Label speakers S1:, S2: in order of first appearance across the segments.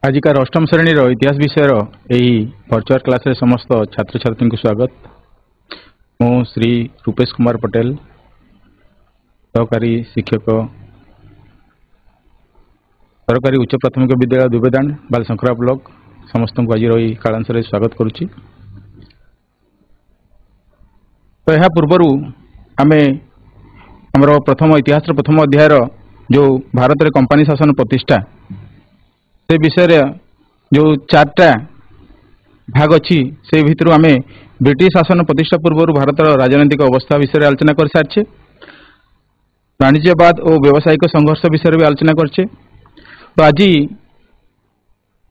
S1: आजिकार अष्टम श्रेणी इतिहास विषय वर्चुआल क्लास रे समस्त छात्र छात्री को स्वागत। मु श्री रूपेश कुमार पटेल, सहकारी शिक्षक, सरकारी उच्च प्राथमिक विद्यालय दुबेदांड बालशंकरा ब्लॉक समस्त को आज कालांश स्वागत करुच्ची। तो यह पूर्वर आमे हमर प्रथम इतिहास प्रथम अध्याय जो भारत रे कंपनी शासन प्रतिष्ठा से विषय जो चार्टा भाग अच्छी से भितर आम ब्रिटिश शासन प्रतिष्ठा पूर्व भारत राजनैतिक अवस्था विषय आलोचना कर सारी, वाणिज्यवाद और व्यावसायिक संघर्ष विषय भी आलोचना करछे। तो आज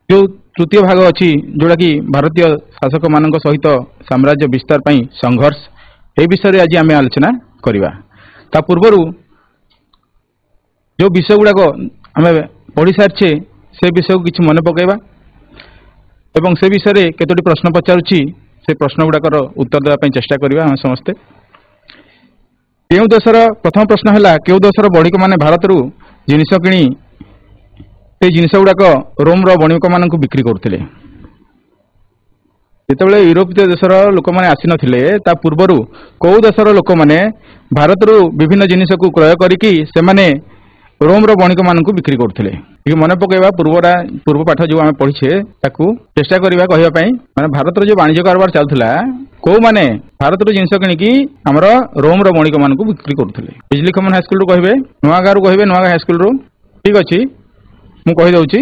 S1: जो तृतीय भाग अच्छी जोड़ा कि भारतीय शासक मान सहित साम्राज्य विस्तार पर संघर्ष ये विषय आज आम आलोचना करवा। ता पूर्वर जो विषय गुड़ाक आम पढ़ी सारी से विषय को किसी मन पकेबा एवं से विषय में केतोटी प्रश्न पचारुची से प्रश्न गुड़ाकर उत्तर देवाई चेष्टा करवा। हम समस्ते क्यों देशर प्रथम प्रश्न है क्यों देशर बणिक मैंने भारत रू जिनिस किणी से जिनिस गुड़ाक रोम बणिक मान बिक्री करते जिते यूरोपीय देशर लोक मैंने आसी नथिले ता पूर्वर कौ देशर लोक मैंने भारत रू विभिन्न जिनिस को क्रय करिकी सेमाने रोम बणिक मान बिक्री करते। मन पकेबा पूर्व पाठ जो आम पढ़ीचे चेष्टा करवा कहवाई माने भारत जो वाणिज्य कारोबार चलता कौ माने भारत जिनस किणिकी आमर रोम बणिक मान बिक्री करते। बिजली खमन हाईस्कल कहे नुआगाँ कहे नुआगाँ हाईस्कल ठीक अच्छे मुझे कहीदे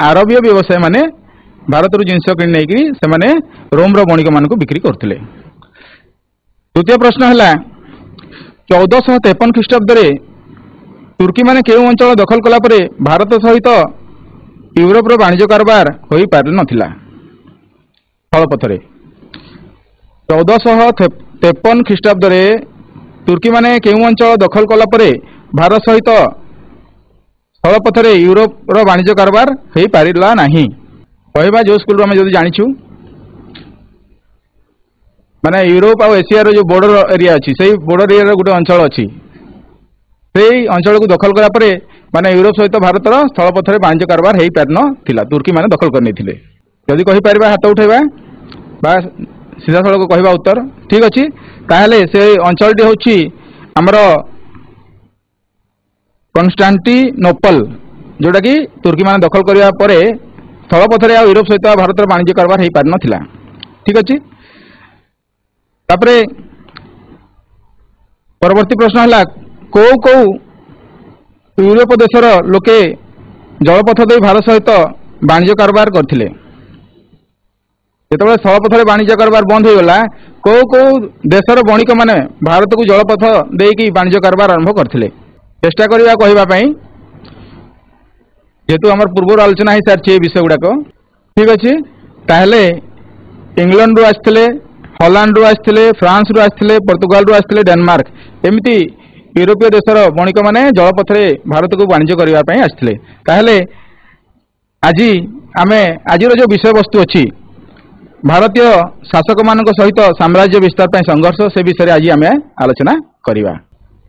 S1: आरबीय व्यवसायी माने भारत जिनस कि नहीं से रोम बणिक मान बिक्री करते। द्वितीय प्रश्न है 1453 ख्रीष्टाब्द तुर्की माने केउ अंचल दखल कला परे भारत सहित यूरोप वाणिज्य कारोबार हो पार नथिला स्थलपथरे। 1453 ख्रीष्टाब्द तुर्की माने केउ अंचल दखल कला परे भारत सहित स्थलपथरे यूरोप वाणिज्य कारोबार हो पारा नहीं। कहवा जो स्कूल आम जो जाचु माने यूरोप और एशिया जो बॉर्डर एरिया अच्छी से बॉर्डर एरिया गोटे अंचल अच्छी से अंचल को दखल करा परे माने यूरोप सहित भारत स्थलपथरे वाणिज्य कारोबार हो पार ना तुर्की माने दखल कर नहीं। जदि कहीपर हाथ उठेबा बा सीधा सड़क कहवा उत्तर ठीक अच्छे ताहले से अंचल हूँ आमर कन्स्टान्टिनोपल जोटा कि तुर्की माने दखल करने पर स्थलपथरे यूरोप सहित भारत वाणिज्य कारोबार हो पार ना ठीक अच्छे। तापरे परवर्ती प्रश्न है कौ कौ यूरोप देशर लोके जलपथ दे भारत सहित वाणिज्य कारोबार करथिले। जेतेबेले स्थलपथरे वाणिज्य कारोबार बंद हो गला कौ कौ देशर बणिक माने भारत को जलपथ देकी वाणिज्य कारोबार आरंभ करथिले। चेष्टा करबा कहबा पई जेतु हमर पूर्व आलोचना ही सारी विषय गुड़ाक ठीक अच्छे ताहले इंग्लैंड रू आसथिले, हॉलैंड रू आसथिले, फ्रांस रू आसथिले, पोर्तुगाल रू आसथिले, डेनमार्क एमती यूरोपीय देशर बणिक माने जलपथरे भारत को वाणिज्य करने आसथिले। ताहले आज आमे आज जो विषय वस्तु अच्छी भारतीय शासक मान सहित साम्राज्य विस्तार पर संघर्ष से विषय आज आमे आलोचना करवा।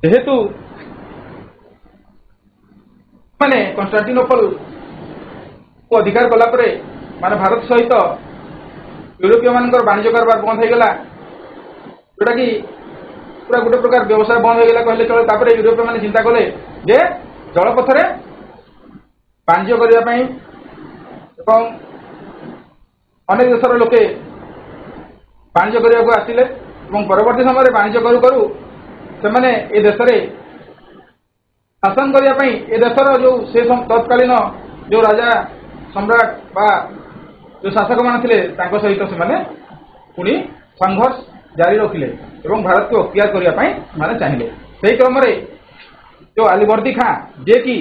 S1: जेहेतु माने कन्स्टान्टिनोपल को अधिकार कला परे माने भारत सहित यूरोपीय मान वाणिज्य कारोबार बंद हो गला जोटा कि पूरा गोटे प्रकार व्यवसाय बंद हो गला कहले चले। तापर यूरोपीय माने चिंता कले जे जलपथरे वाणिज्य करने एवं अनेक देशर लोके वाणिज्य करने को आसिले एवं परवर्ती समय वाणिज्य करू करू से माने ए देश रे शासन करने ए देशर जो से तत्कालीन जो राजा सम्राट बा जो शासक मान थिले तांको सहित से माने पुणी संघर्ष जारी रखिले एवं भारत को अख्तियार करने माने चाहिए। से क्रम जो अलीवर्दी खां जे कि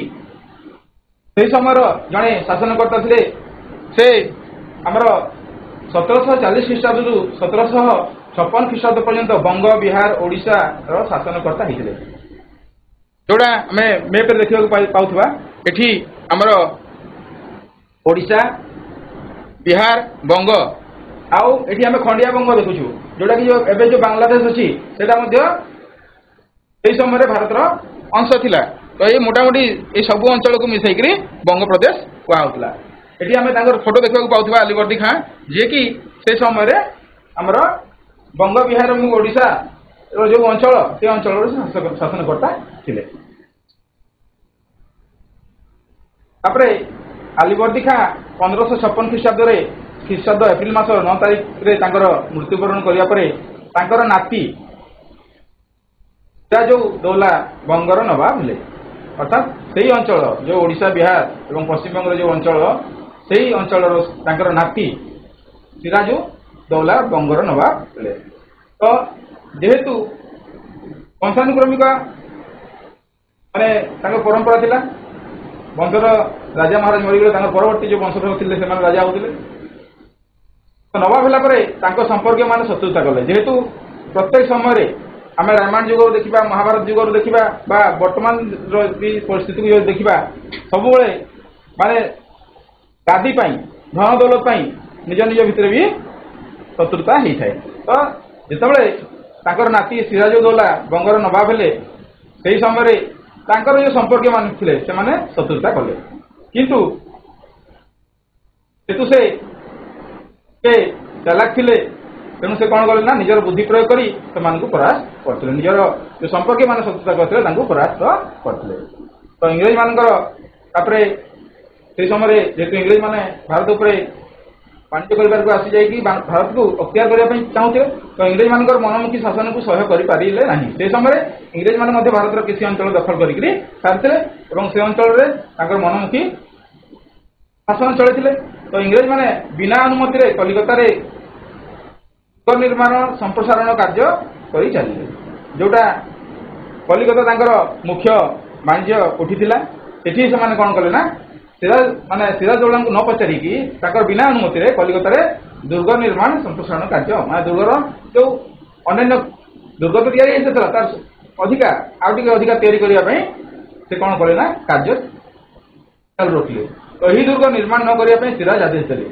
S1: से समय जड़े शासनकर्ता थे से आमर 1740 ख्रीष्टाब्द 1756 ख्रीष्टाब्द पर्यंत बंग बिहार ओडिशा शासनकर्ता होते जोड़ा आम मेप देखा पाउथबा एठी आमर ओडिशा बिहार बंग आउ एठी आम खंडिया बंग देखुछु जोटा कि एबे जो बांग्लादेश अच्छी से समय भारतर अंश थिला। तो ये मोटामोटी ये सब अंचल को मिसईकरी बंग प्रदेश कहुला। एटी आम फोटो देखा पाऊा अलीवर्दी खाँ जी कि से समय आमर बंग बिहार ओडिशा जो अंचल से अंचल शासनकर्ता थे। तापरे अलीवर्दी खाँ 1556 ख्रीष्टाब्द एप्रिल मास 9 तारिख में मृत्युवरण करने नाती जो दौला बंगर नवाब हेले अर्थात से अंचल जो ओडिशा बिहार और पश्चिम बंग जो अंचल से अंचल नाती सिराजु दौला बंगर नवाब हेले। तो जेहेतु वंशानुक्रमिक माने परंपरा थिला वंशर राजा महाराज मरीगले परवर्ती जो वंशधर थे से राजा होते तो नवाब होला संपर्क मान शत्रुता कले जेहेतु प्रत्येक समय आम रामायण जुगर देखा महाभारत जुगर देखा बर्तमान परिस्थिति को देखा सब माने गादी धन दौलत निज निज भितर भी शत्रुता होता है। तो जितेबाला नाती सिराजुद्दौला बंगर नवाब हेले से समय जो संपर्क मान थे से शत्रुता कले किंतु जेतु से चालाक थे तेणु से कौन कले ना निजर बुद्धि प्रयोग करी से परास्त करते निजर जो संपर्क मान शत्रुता करते परास्त करते। तो इंग्रेज मानपर से समय जेहतु इंग्रेज माने भारत उपर वाणिज्य करने आसी जाइए भारत को अख्तियार करने चाहूते तो इंग्रेज मान मनमुखी शासन को सह्य करें ना से समय इंग्रेज मान भारत किसी अंचल दखल करके सारी से अंचल मनमुखी शासन चलते। तो इंग्रेज माने बिना अनुमति कलिकता निर्माण संप्रसारण कार्य कर चलिए जोटा कलिकता मुख्य वाणिज्य कोठी थिला सेठी से कौन कले ना सिराजदौला को न पचारिकी बिना अनुमति कलिकता दुर्ग निर्माण संप्रसारण कार्य मैं दुर्गर जो अन्य दुर्ग तो या तार अधिका अधिका या से कौन कले ना कार्य चालू रखिले। तो यही दुर्ग निर्माण न करने सिराज आदेश देले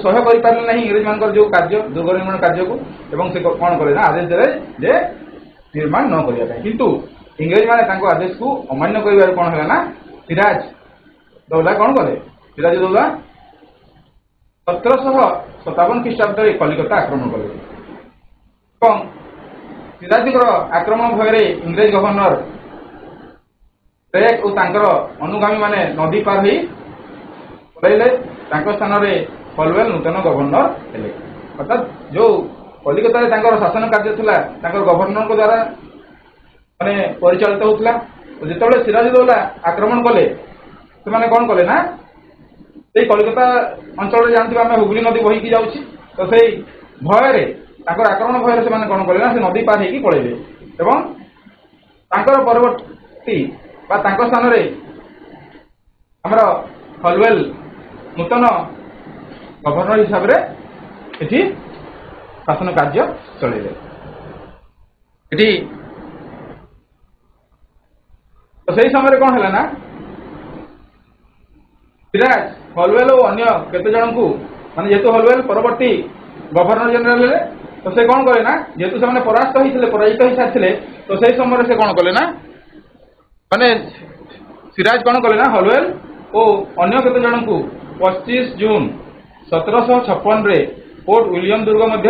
S1: सह्य कर इंग्रेज मान जो कार्य दुर्ग निर्माण कार्य को एवं से कौन कले ना आदेश देले जे निर्माण न करने किंतु इंग्रेज माने आदेश को अमान्य कर कौन है ना सिराज दौला कौन कले सिराज दौला 1757 ख्रीष्टाब्द कलिकता आक्रमण कले सिराज आक्रमण भय इंग्रेज गवर्नर और अनुगामी माने नदी पार हो पलैले स्थान में फलवेल नूतन गवर्नर हेले अर्थात जो कलिकता शासन कार्य थिला गवर्नर को द्वारा माने परिचालित होता। तो जिते सिराजुद्दौला आक्रमण कले से कौन कले ना कलिकता अंचल जानते आम हुगली नदी बहीकी जाऊँगी तो से भय आक्रमण भय से कौन कले ना से नदी पार होगी पलैले एवं परवर्ती स्थान आमर फलवेल नूतन गवर्नर हिसाब से शासन कार्य चलिए। तो से समय कौन है ना सिराज हलवेल और अन्य केते जन को माने जेतु हलवेल परवर्ती गवर्नर जनरल हेले तो से कौन कले ना जेतु से परास्त होते पराजित हो सारी तो से समय से कौन कले ना माने सिराज कौन कले ना हलवेल और अन्य केते जन को 25 जून 1756 रे फोर्ट विलियम दुर्ग मध्य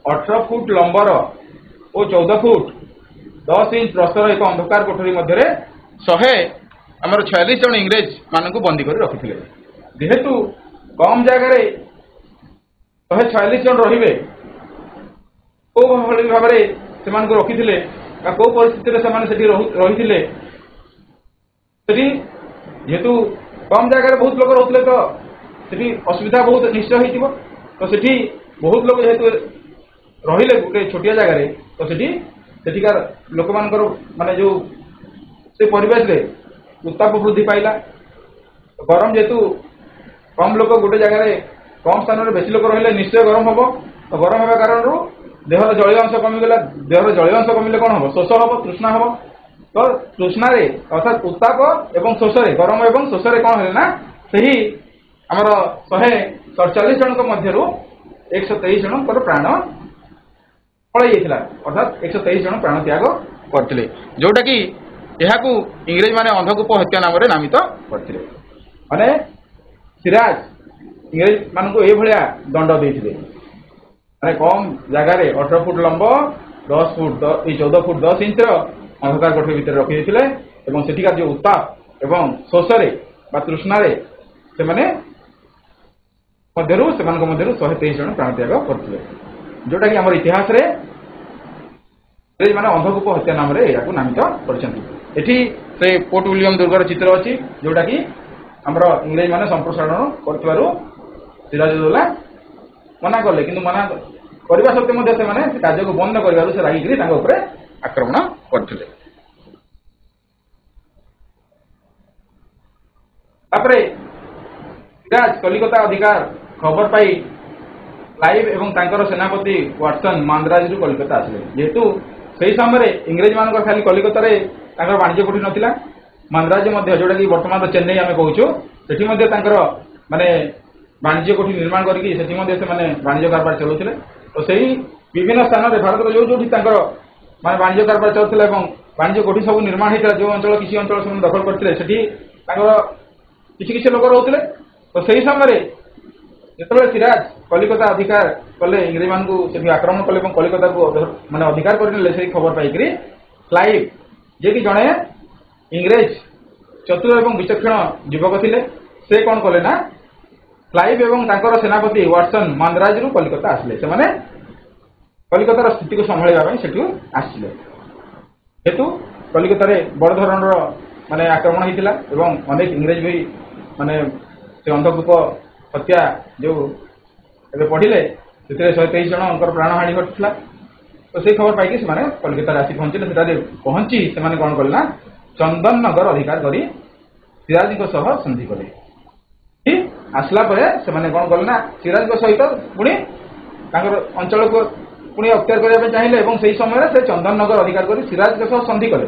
S1: 18 फुट लंबर और 14 फुट 10 इंच प्रस्तर एक अंधकार कोठरी मध्य 146 जन इंग्रेज मान बंदी कर रखी जेहेतु कम जगार 146 जन रे कौ भाव से रखी कौ परिस्थिति रही जेहेतु कम जगार बहुत लोग रोते तो सेठी असुविधा बहुत निश्चय हो तो सेठी बहुत लोग जेहेतु रहिले गोटे छोटिया जगार तो सेठिकार लोक मानकर माने जो से परिवेश रे उत्ताप वृद्धि पाइला तो गरम जेहेतु कम लोग गोटे जगार कम स्थान में बेसी लोग रहिले निश्चय गरम हम तो गरम होगा कारण देहर जलीय अंश कमिगला देहर जलीय अंश कमिले कौन हम शोष हम तृष्णा हम तो तृष्णार अर्थात उत्ताप एवं शोषे गरम एवं शोषे कौन है ना सही आमर 147 जन मध्य 123 जन प्राण पलि जाता अर्थात 123 जन प्राण त्याग करते जोटा कि इंग्रेज माने अंधकूप हत्या नाम नामित करते माने ସିରାଜ ଇଂରେଜ ମାନଙ୍କୁ ଏଇଭଳିଆ ଦଣ୍ଡ ଦେଇଥିଲେ, ମାନେ କମ୍ ଜାଗାରେ 18 ଫୁଟ ଲମ୍ବ 14 ଫୁଟ 10 ଇଞ୍ଚର ଅନ୍ଧକାର କୋଠରୀ ଭିତରେ ରଖିଦେଇଥିଲେ ଏବଂ ସେଠିକାର ଯେଉଁ ଉତ୍ତାପ ଏବଂ ଶୋଷରେ ବା ତୃଷ୍ଣାରେ ସେମାନଙ୍କ ମଧ୍ୟରୁ 123 ଜଣ ପ୍ରାଣତ୍ୟାଗ କରିଥିଲେ, ଯୋଉଟାକି ଆମର ଇତିହାସରେ ମାନେ ଅନ୍ଧକୂପ ହତ୍ୟା ନାମରେ ଏହାକୁ ନାମିତ କରିଛନ୍ତି। ଏଠି ସେ ପୋର୍ଟ ୱିଲିୟମ ଦୁର୍ଗର ଚିତ୍ର ଅଛି, ଯୋଉଟାକି ଆମର ଇଂରେଜ ମାନେ ସମ୍ପ୍ରସାରଣ କରିଥିବାରୁ ସିରାଜଉଦ୍ଦୌଲା ମନା କଲେ, କିନ୍ତୁ ମନା କରିବା ସତ୍ତ୍ୱେ ମଧ୍ୟ ସେମାନେ ସେ କାର୍ଯ୍ୟକୁ ବନ୍ଦ କରିବାରୁ ସେ ରାଗିକିରି ତାଙ୍କ ଉପରେ ଆକ୍ରମଣ କରିଥିଲେ। ତାପରେ ସିରାଜ କଲିକତା ଅଧିକାର ଖବର ପାଇ କ୍ଲାଇଭ୍ ଏବଂ ତାଙ୍କର ସେନାପତି ୱାଟସନ୍ ମାନ୍ଦ୍ରାଜରୁ କଲିକତା ଆସିଲେ। ଯେହେତୁ ସେହି ସମୟରେ ଇଂରେଜ ମାନଙ୍କର ଖାଲି କଲିକତାରେ ତାଙ୍କର ବାଣିଜ୍ୟ କୋଠି ନଥିଲା, ମାନ୍ଦ୍ରାଜ ମଧ୍ୟ ଯୋଉଟାକି ବର୍ତ୍ତମାନର ଚେନ୍ନାଇ ଆମେ କହୁଛୁ, ସେଠି ମଧ୍ୟ ତାଙ୍କର ମାନେ ବାଣିଜ୍ୟ କୋଠି ନିର୍ମାଣ କରିକି ସେଠି ମଧ୍ୟ ସେମାନେ ବାଣିଜ୍ୟ କାରବାର ଚଲାଉଥିଲେ। ତ ସେହି ବିଭିନ୍ନ ସ୍ଥାନରେ ଭାରତର ଯୋଉଠି ତାଙ୍କର ମାନେ ବାଣିଜ୍ୟ କାରବାର ଚାଲୁଥିଲା ଏବଂ ବାଣିଜ୍ୟ କୋଠି ସବୁ ନିର୍ମାଣ ହେଇଥିଲା, ଯେଉଁ ଅଞ୍ଚଳ କିଛି ଅଞ୍ଚଳ ସେମାନେ ଦଖଲ କରିଥିଲେ, ସେଠି ତାଙ୍କର କିଛି ଲୋକ ରହୁଥିଲେ। ତ ସେହି ସମୟରେ ଯେତେବେଳେ ସିରାଜ କଲିକତା ଅଧିକାର କଲେ, ଇଂରେଜମାନଙ୍କୁ ସେଠି ଆକ୍ରମଣ କଲେ ଏବଂ କଲିକତାକୁ ମାନେ ଅଧିକାର କରିନେଲେ, ସେହି ଖବର ପାଇକରି କ୍ଲାଇଭ୍ ଯିଏକି ଜଣେ ଇଂରେଜ ଚତୁର ଏବଂ ବିଚକ୍ଷଣ ଯୁବକ ଥିଲେ, ସେ କ'ଣ କଲେ ନା କ୍ଲାଇଭ୍ ଏବଂ ତାଙ୍କର ସେନାପତି ୱାଟସନ୍ ମାନ୍ଦ୍ରାଜରୁ କଲିକତା ଆସିଲେ। ସେମାନେ କଲିକତାର ସ୍ଥିତିକୁ ସମ୍ଭାଳିବା ପାଇଁ ସେଠୁ ଆସିଥିଲେ। ଯେହେତୁ କଲିକତାରେ ବଡ଼ ଧରଣର ମାନେ ଆକ୍ରମଣ ହେଇଥିଲା ଏବଂ ଅନେକ ଇଂରେଜ ବି ମାନେ ସେ ଅନ୍ଧକୂପ ହତ୍ୟା ଯେଉଁ ଏବେ ପଢ଼ିଲେ ସେଥିରେ 123 ଜଣଙ୍କର ପ୍ରାଣହାନି ଘଟିଥିଲା। ତ ସେଇ ଖବର ପାଇକି ସେମାନେ କଲିକତାରେ ଆସି ପହଞ୍ଚିଲେ। ସେଠାରେ ପହଞ୍ଚି ସେମାନେ କ'ଣ କଲେ ନା ଚନ୍ଦନନଗର ଅଧିକାର କରି ସିରାଜଙ୍କ ସହ ସନ୍ଧି କଲେ। ଆସିଲା ପରେ ସେମାନେ କ'ଣ କଲେ ନା ସିରାଜଙ୍କ ସହିତ ପୁଣି ତାଙ୍କର ଅଞ୍ଚଳକୁ ପୁଣି ଅକ୍ତିଆର କରିବା ପାଇଁ ଚାହିଁଲେ ଏବଂ ସେହି ସମୟରେ ସେ ଚନ୍ଦନନଗର ଅଧିକାର କରି ସିରାଜଙ୍କ ସହ ସନ୍ଧି କଲେ।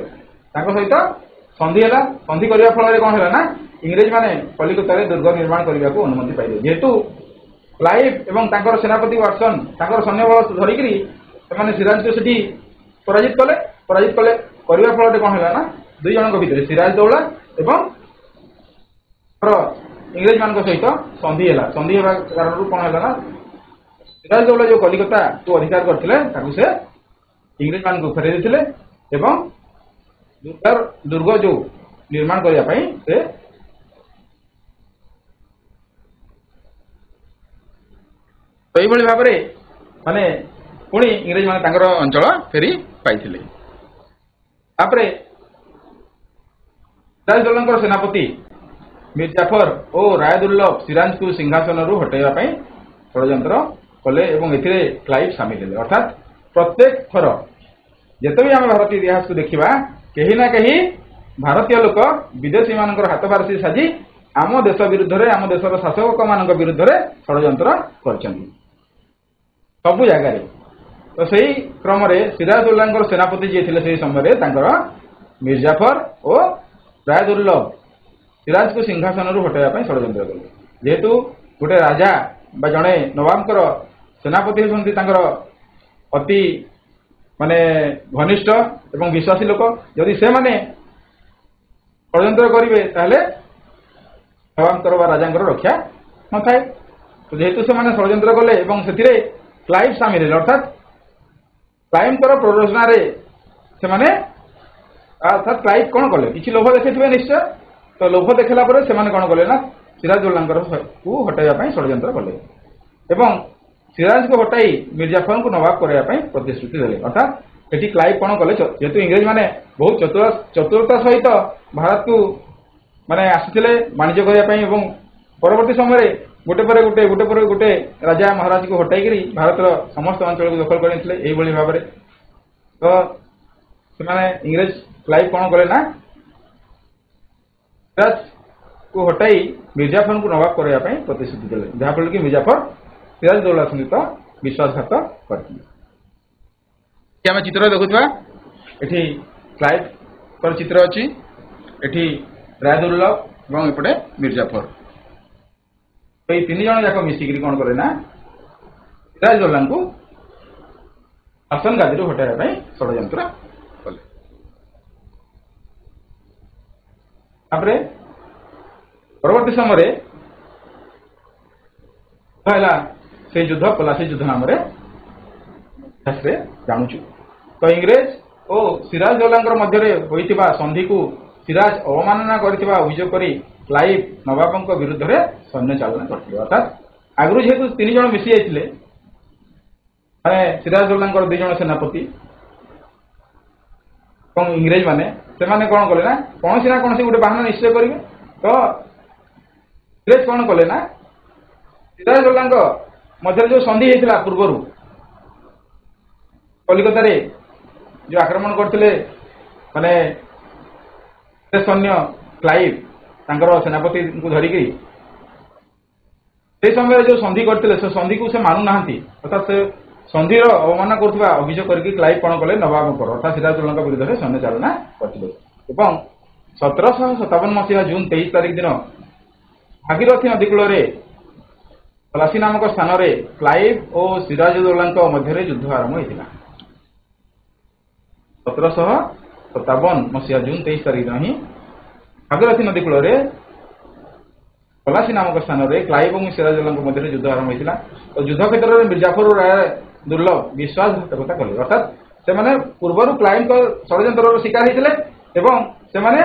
S1: ତାଙ୍କ ସହିତ ସନ୍ଧି ହେଲା। ସନ୍ଧି କରିବା ଫଳରେ କ'ଣ ହେଲା ନା ଇଂରେଜମାନେ କଲିକତାରେ ଦୁର୍ଗ ନିର୍ମାଣ କରିବାକୁ ଅନୁମତି ପାଇଲେ। ଯେହେତୁ କ୍ଲାଇଭ୍ ଏବଂ ତାଙ୍କର ସେନାପତି ୱାଟସନ୍ ତାଙ୍କର ସୈନ୍ୟବଳ ଧରିକିରି ସେମାନେ ସିରାଜଙ୍କୁ ସେଠି ପରାଜିତ କଲେ। କରିବା ଫଳରେ କ'ଣ ହେଲା ନା ଦୁଇ ଜଣଙ୍କ ଭିତରେ ସିରାଜଦୌଲା ଏବଂ ଇଂରେଜମାନଙ୍କ ସହିତ ସନ୍ଧି ହେଲା। ସନ୍ଧି ହେବା କାରଣରୁ କ'ଣ ହେଲା ନା ସିରାଜଦୌଲା ଯେଉଁ କଲିକତାକୁ ଅଧିକାର କରିଥିଲେ ତାକୁ ସେ ଇଂରେଜମାନଙ୍କୁ ଫେରାଇ ଦେଇଥିଲେ ଏବଂ ଦୁର୍ଗ ଯେଉଁ ନିର୍ମାଣ କରିବା ପାଇଁ ସେ ଏଇଭଳି ଭାବରେ ମାନେ ପୁଣି ଇଂରେଜମାନେ ତାଙ୍କର ଅଞ୍ଚଳ ଫେରି ପାଇଥିଲେ। ତାପରେ ସିରାଜଦୌଲାଙ୍କର ସେନାପତି ମିର୍ଜାଫର ଓ ରାୟଦୁର୍ଲଭ ସିରାଜଙ୍କୁ ସିଂହାସନରୁ ହଟାଇବା ପାଇଁ ଷଡ଼ଯନ୍ତ୍ର କଲେ ଏବଂ ଏଥିରେ କ୍ଲାଇଭ୍ ସାମିଲ ହେଲେ। ଅର୍ଥାତ୍ ପ୍ରତ୍ୟେକ ଥର ଯେତେବେଳେ ଆମେ ଭାରତୀୟ ଇତିହାସକୁ ଦେଖିବା, କେହି ନା କେହି ଭାରତୀୟ ଲୋକ ବିଦେଶୀମାନଙ୍କର ହାତ ବାରସି ସାଜି ଆମ ଦେଶ ବିରୁଦ୍ଧରେ, ଆମ ଦେଶର ଶାସକମାନଙ୍କ ବିରୁଦ୍ଧରେ ଷଡ଼ଯନ୍ତ୍ର କରିଛନ୍ତି ସବୁ ଜାଗାରେ। ତ ସେହି କ୍ରମରେ ସିରାଜଉଦ୍ଦୌଲାଙ୍କର ସେନାପତି ଯିଏ ଥିଲେ ସେହି ସମୟରେ ତାଙ୍କର ମିର୍ଜାଫର ଓ ରାୟଦୁର୍ଲଭ ସିରାଜକୁ ସିଂହାସନରୁ ହଟାଇବା ପାଇଁ ଷଡ଼ଯନ୍ତ୍ର କଲେ। ଯେହେତୁ ଗୋଟେ ରାଜା ବା ଜଣେ ନବାବଙ୍କର ସେନାପତି ହେଉଛନ୍ତି ତାଙ୍କର ଅତି ମାନେ ଘନିଷ୍ଠ ଏବଂ ବିଶ୍ୱାସୀ ଲୋକ, ଯଦି ସେମାନେ ଷଡ଼ଯନ୍ତ୍ର କରିବେ ତାହେଲେ ନବାବଙ୍କର ବା ରାଜାଙ୍କର ରକ୍ଷା ନଥାଏ। ତ ଯେହେତୁ ସେମାନେ ଷଡ଼ଯନ୍ତ୍ର କଲେ ଏବଂ ସେଥିରେ କ୍ଲାଇଭ୍ ସାମିଲ ହେଲେ, ଅର୍ଥାତ୍ କ୍ଲାଇଭ୍ଙ୍କର ପ୍ରରୋଚନାରେ ସେମାନେ ଅର୍ଥାତ୍ କ୍ଲାଇଭ୍ କ'ଣ କଲେ, କିଛି ଲୋଭ ଦେଖେଇଥିବେ ନିଶ୍ଚୟ। ତ ଲୋଭ ଦେଖେଇଲା ପରେ ସେମାନେ କ'ଣ କଲେ ନା ସିରାଜଉଦ୍ଦୌଲାଙ୍କୁ ହଟାଇବା ପାଇଁ ଷଡ଼ଯନ୍ତ୍ର କଲେ ଏବଂ ସିରାଜକୁ ହଟାଇ ମିର୍ଜାଫରଙ୍କୁ ନବାବ କରାଇବା ପାଇଁ ପ୍ରତିଶ୍ରୁତି ଦେଲେ। ଅର୍ଥାତ୍ ଏଠି କ୍ଲାଇଭ୍ କ'ଣ କଲେ, ଯେହେତୁ ଇଂରେଜମାନେ ବହୁତ ଚତୁରତା ସହିତ ଭାରତକୁ ମାନେ ଆସିଥିଲେ ବାଣିଜ୍ୟ କରିବା ପାଇଁ ଏବଂ ପରବର୍ତ୍ତୀ ସମୟରେ ଗୋଟେ ପରେ ଗୋଟେ ରାଜା ମହାରାଜକୁ ହଟାଇକିରି ଭାରତର ସମସ୍ତ ଅଞ୍ଚଳକୁ ଦଖଲ କରିନେଇଥିଲେ ଏଇଭଳି ଭାବରେ। ତ ସେମାନେ ଇଂରେଜ କ୍ଲାଇଭ୍ କ'ଣ କଲେ ନା ସିରାଜକୁ ହଟାଇ ମିର୍ଜାଫରଙ୍କୁ ନବାବ କରାଇବା ପାଇଁ ପ୍ରତିଶ୍ରୁତି ଦେଲେ, ଯାହାଫଳରେ କି ମିର୍ଜାଫର ସିରାଜଦୌଲା ସହିତ ବିଶ୍ୱାସଘାତ କରିଥିଲେ। ଆମେ ଚିତ୍ର ଦେଖୁଥିବା ଏଠି କ୍ଲାଇଭ୍ଙ୍କର ଚିତ୍ର ଅଛି, ଏଠି ରାୟଦୁର୍ଲଭ ଏବଂ ଏପଟେ ମିର୍ଜାଫର। ଏଇ ତିନି ଜଣ ଯାକ ମିଶିକିରି କ'ଣ କଲେ ନା ସିରାଜଦୌଲାଙ୍କୁ ଶାସନ ଗାଦିରୁ ହଟାଇବା ପାଇଁ ଷଡ଼ଯନ୍ତ୍ର କଲେ। ତାପରେ ପରବର୍ତ୍ତୀ ସମୟରେ ହେଲା ସେ ଯୁଦ୍ଧ ପଲାସି ଯୁଦ୍ଧ ନାମରେ ଜାଣୁଛୁ। ତ ଇଂରେଜ ଓ ସିରାଜଉଦ୍ଦୌଲାଙ୍କର ମଧ୍ୟରେ ହୋଇଥିବା ସନ୍ଧିକୁ ସିରାଜ ଅବମାନନା କରିଥିବା ଅଭିଯୋଗ କରି କ୍ଲାଇଭ ନବାବଙ୍କ ବିରୁଦ୍ଧରେ ସୈନ୍ୟ ଚାଳନା କରିଥିଲେ। ଅର୍ଥାତ୍ ଆଗରୁ ଯେହେତୁ 3 ଜଣ ମିଶି ଯାଇଥିଲେ, ମାନେ ସିରାଜଉଦ୍ଦୌଲାଙ୍କର 2 ଜଣ ସେନାପତି ଏବଂ ଇଂରେଜ ମାନେ, ସେମାନେ କଣ କଲେ ନା କୌଣସି ନା କୌଣସି ଗୋଟେ ବାହାନା ନିଶ୍ଚୟ କରିବେ। ତ ଇଂରେଜ କଣ କଲେ ନା ସିରାଜଉଦ୍ଦୌଲାଙ୍କ ମଧ୍ୟରେ ଯୋଉ ସନ୍ଧି ହେଇଥିଲା ପୂର୍ବରୁ କଲିକତାରେ ଯୋଉ ଆକ୍ରମଣ କରିଥିଲେ ମାନେ ସୈନ୍ୟ କ୍ଲାଇଭ ତାଙ୍କର ସେନାପତିଙ୍କୁ ଧରିକି, ସେଇ ସମୟରେ ଯୋଉ ସନ୍ଧି କରିଥିଲେ ସେ ସନ୍ଧିକୁ ସେ ମାନୁନାହାନ୍ତି। ଅର୍ଥାତ୍ ସେ ସନ୍ଧିର ଅବମାନନା କରୁଥିବା ଅଭିଯୋଗ କରିକି କ୍ଲାଇଭ କଣ କଲେ ନବାବଙ୍କର ଅର୍ଥାତ୍ ସିରାଜଉଦ୍ଦୌଲାଙ୍କ ବିରୁଦ୍ଧରେ ସୈନ୍ୟ ଚାଳନା କରିଥିଲେ। ଏବଂ 1757 ମସିହା ଜୁନ 23 ତାରିଖ ଦିନ ଭାଗୀରଥୀ ନଦୀ କୂଳରେ ପଲାସି ନାମକ ସ୍ଥାନରେ କ୍ଲାଇଭ ଓ ସିରାଜଉଦ୍ଦୌଲାଙ୍କ ମଧ୍ୟରେ ଯୁଦ୍ଧ ଆରମ୍ଭ ହୋଇଥିଲା। 1757 ମସିହା ଜୁନ 23 ତାରିଖ ଦିନ ହିଁ ଭାଗୀରଥୀ ନଦୀ କୂଳରେ ପଲାସି ନାମକ ସ୍ଥାନରେ କ୍ଲାଇଭ ଏବଂ ସିରାଜଉଦ୍ଦୌଲାଙ୍କ ମଧ୍ୟରେ ଯୁଦ୍ଧ ଆରମ୍ଭ ହୋଇଥିଲା। ଓ ଯୁଦ୍ଧ କ୍ଷେତ୍ରରେ ମିର୍ଜାଫର ଓ ରାୟ ଦୁର୍ଲଭ ବିଶ୍ୱାସଘାତକତା କଲେ। ଅର୍ଥାତ୍ ସେମାନେ ପୂର୍ବରୁ କ୍ଲାଇଭଙ୍କ ଷଡ଼ଯନ୍ତ୍ରର ଶିକାର ହୋଇଥିଲେ ଏବଂ ସେମାନେ